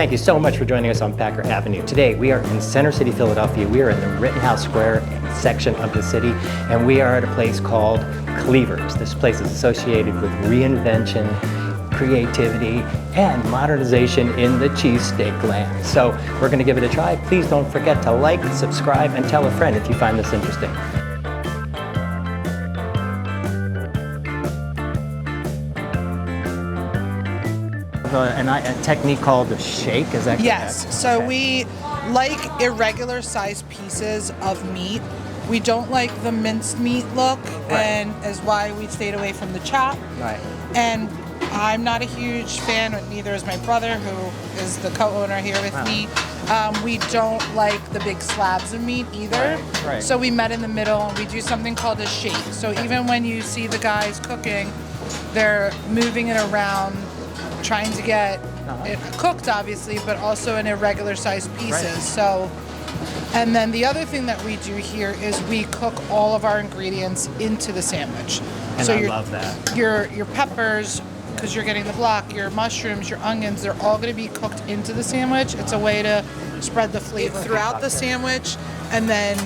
thank you so much for joining us on Packer Avenue. Today we are in Center City, Philadelphia. We are in the Rittenhouse Square section of the city, and we are at a place called Cleavers. This place is associated with reinvention, creativity, and modernization in the cheesesteak land. So we're going to give it a try. Please don't forget to like, subscribe, and tell a friend if you find this interesting. A technique called the shake, is that correct? Yes, so okay. We like irregular sized pieces of meat. We don't like the minced meat look, right. And is why we stayed away from the chop. Right. And I'm not a huge fan, neither is my brother, who is the co-owner here with me. We don't like the big slabs of meat either. Right. So we met in the middle, and we do something called a shake. So even when you see the guys cooking, they're moving it around, trying to get it cooked, obviously, but also in irregular sized pieces. Right. So, and then the other thing that we do here is we cook all of our ingredients into the sandwich. And so I love that. Your peppers, because you're getting the block, your mushrooms, your onions, they're all going to be cooked into the sandwich. It's a way to spread the flavor throughout the sandwich. And then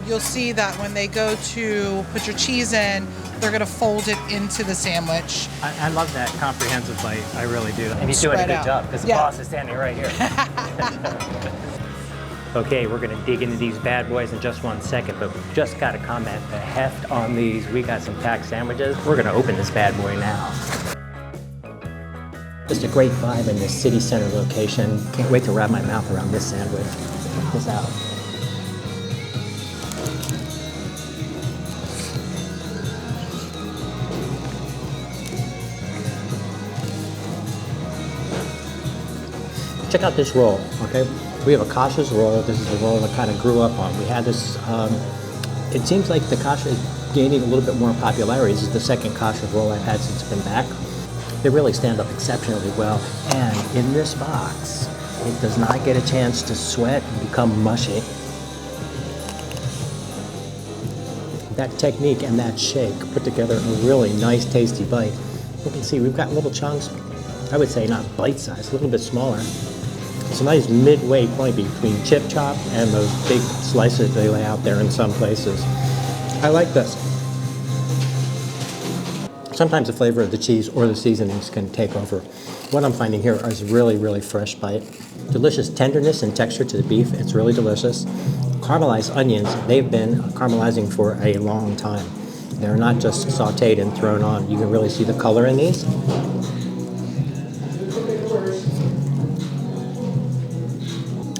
you'll see that when they go to put your cheese in, they're going to fold it into the sandwich. I love that comprehensive bite. I really do. And he's doing a good job because the boss is standing right here. Okay, we're going to dig into these bad boys in just 1 second, but we've just got to comment the heft on these. We got some packed sandwiches. We're going to open this bad boy now. Just a great vibe in this city center location. Can't wait to wrap my mouth around this sandwich. Check this out. Check out this roll, okay? We have a kasha's roll. This is the roll that kind of grew up on. We had this, it seems like the kasha is gaining a little bit more popularity. This is the second kasha roll I've had since it's been back. They really stand up exceptionally well. And in this box, it does not get a chance to sweat and become mushy. That technique and that shake put together a really nice, tasty bite. You can see we've got little chunks. I would say not bite-sized, a little bit smaller. It's a nice midway point between chip chop and those big slices they lay out there in some places. I like this. Sometimes the flavor of the cheese or the seasonings can take over. What I'm finding here is really, really fresh bite. Delicious tenderness and texture to the beef. It's really delicious. Caramelized onions, they've been caramelizing for a long time. They're not just sauteed and thrown on. You can really see the color in these.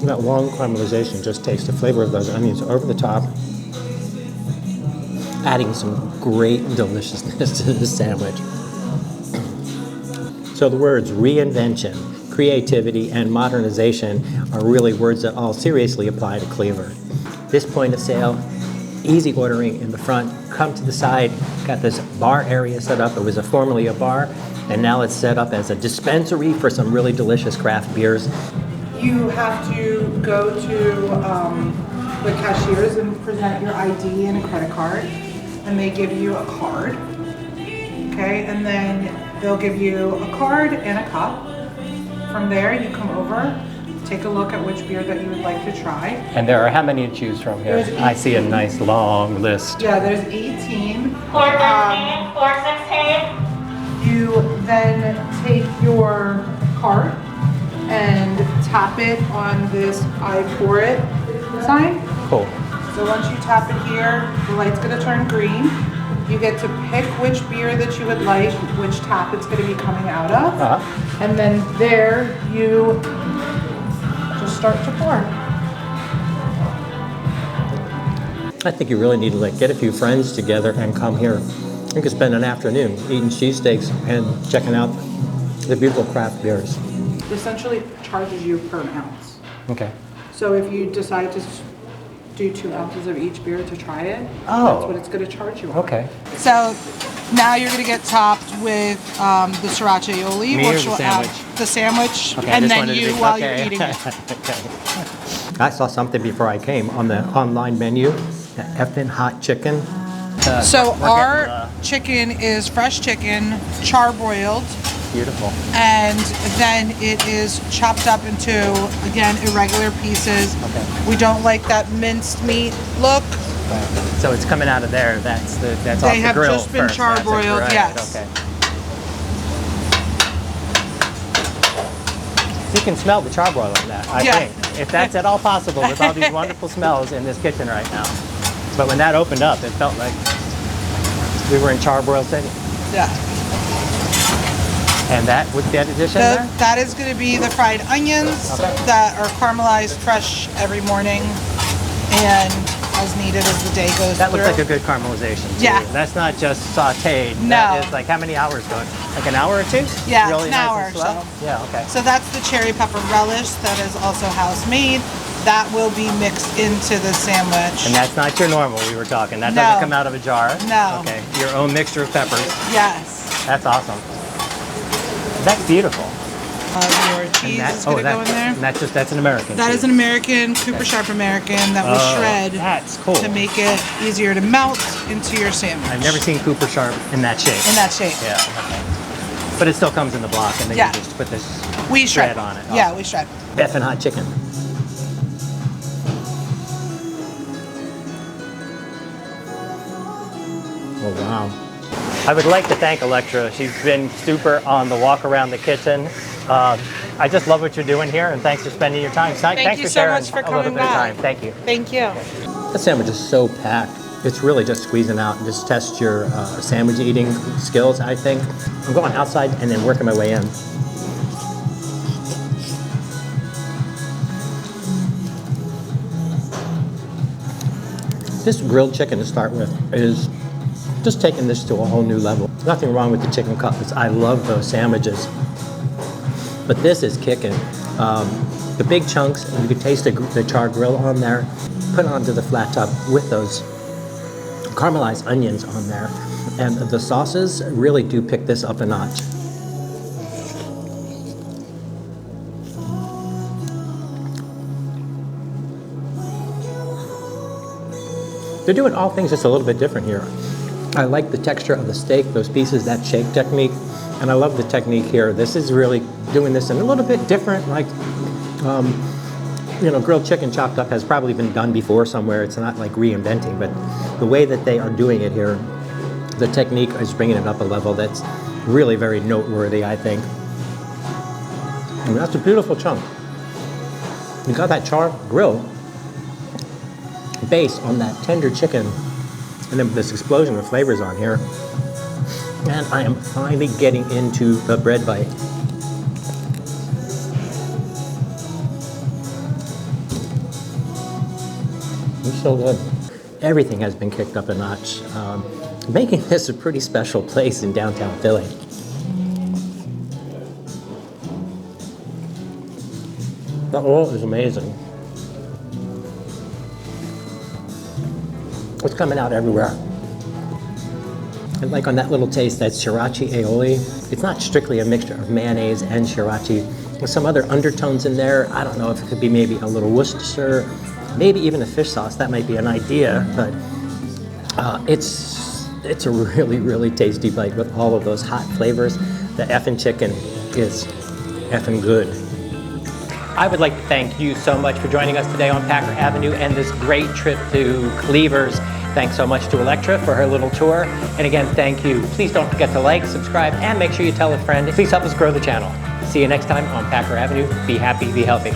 That long caramelization just takes the flavor of those onions over the top, adding some great deliciousness to the sandwich. So the words reinvention, creativity, and modernization are really words that all seriously apply to Cleaver. This point of sale, easy ordering in the front, come to the side, got this bar area set up. It was formerly a bar, and now it's set up as a dispensary for some really delicious craft beers. You have to go to the cashiers and present your ID and a credit card, and they give you a card, okay? And then they'll give you a card and a cup. From there, you come over, take a look at which beer that you would like to try. And there are how many to choose from here? I see a nice long list. Yeah, there's 18. 415, 416. You then take your card and tap it on this I pour it sign. Cool. So once you tap it here, the light's gonna turn green. You get to pick which beer that you would like, which tap it's gonna be coming out of. And then there you just start to pour. I think you really need to get a few friends together and come here. You can spend an afternoon eating cheesesteaks and checking out the beautiful craft beers. Essentially charges you per ounce. Okay. So if you decide to do 2 ounces of each beer to try it, that's what it's going to charge you. Okay. So now you're going to get topped with the sriracha aioli, which will add the sandwich, okay, and then you while you're eating it. Okay. I saw something before I came on the online menu, the effing hot chicken. So our chicken is fresh chicken, charbroiled, beautiful. And then it is chopped up into, again, irregular pieces. Okay. We don't like that minced meat look. Right. So it's coming out of there. That's off the grill. They have just been first. That's it, charbroiled, right, yes. Okay. You can smell the charbroil in that, I think. If that's at all possible with all these wonderful smells in this kitchen right now. But when that opened up, it felt like we were in Charbroil City. Yeah. And that, with that addition there? That is going to be the fried onions that are caramelized fresh every morning and as needed as the day goes That through. looks like a good caramelization too. Yeah. That's not just sauteed. No. That is like how many hours going? Like an hour or two? Yeah, really an nice hour and or slow? so. Yeah, okay. So that's the cherry pepper relish that is also house made. That will be mixed into the sandwich. And that's not your normal we were talking. That No. doesn't come out of a jar. No. Okay. Your own mixture of peppers. Yes. That's awesome. That's beautiful. Your cheese is going to go in there. And that's an American That cheese. is an American, Cooper Sharp American that we shred That's cool. to make it easier to melt into your sandwich. I've never seen Cooper Sharp in that shape. In that shape. Yeah, okay. But it still comes in the block, and then Yeah. you just put this We shred on it. Yeah, Awesome. we shred. Beef and hot chicken. Oh, wow. I would like to thank Electra. She's been super on the walk around the kitchen. I just love what you're doing here, and thanks for spending your time. Thanks you for so sharing much for a little coming bit of by. time. Thank you. Thank you. The sandwich is so packed. It's really just squeezing out and just test your sandwich eating skills, I think. I'm going outside and then working my way in. This grilled chicken to start with is just taking this to a whole new level. Nothing wrong with the chicken cutlets. I love those sandwiches. But this is kicking. The big chunks, and you can taste the char grill on there, put onto the flat top with those caramelized onions on there. And the sauces really do pick this up a notch. They're doing all things just a little bit different here. I like the texture of the steak, those pieces, that shake technique, and I love the technique here. This is really doing this in a little bit different, like, you know, grilled chicken chopped up has probably been done before somewhere. It's not like reinventing, but the way that they are doing it here, the technique is bringing it up a level that's really very noteworthy, I think. And that's a beautiful chunk. You got that char grill base on that tender chicken, and then this explosion of flavors on here. And I am finally getting into the bread bite. It's so good. Everything has been kicked up a notch, making this a pretty special place in downtown Philly. The oil is amazing. It's coming out everywhere. And like on that little taste, that sriracha aioli, it's not strictly a mixture of mayonnaise and sriracha. There's some other undertones in there. I don't know if it could be maybe a little Worcestershire, maybe even a fish sauce. That might be an idea, but it's a really, really tasty bite with all of those hot flavors. The effing chicken is effing good. I would like to thank you so much for joining us today on Packer Avenue and this great trip to Cleavers. Thanks so much to Electra for her little tour. And again, thank you. Please don't forget to like, subscribe, and make sure you tell a friend. Please help us grow the channel. See you next time on Packer Avenue. Be happy, be healthy.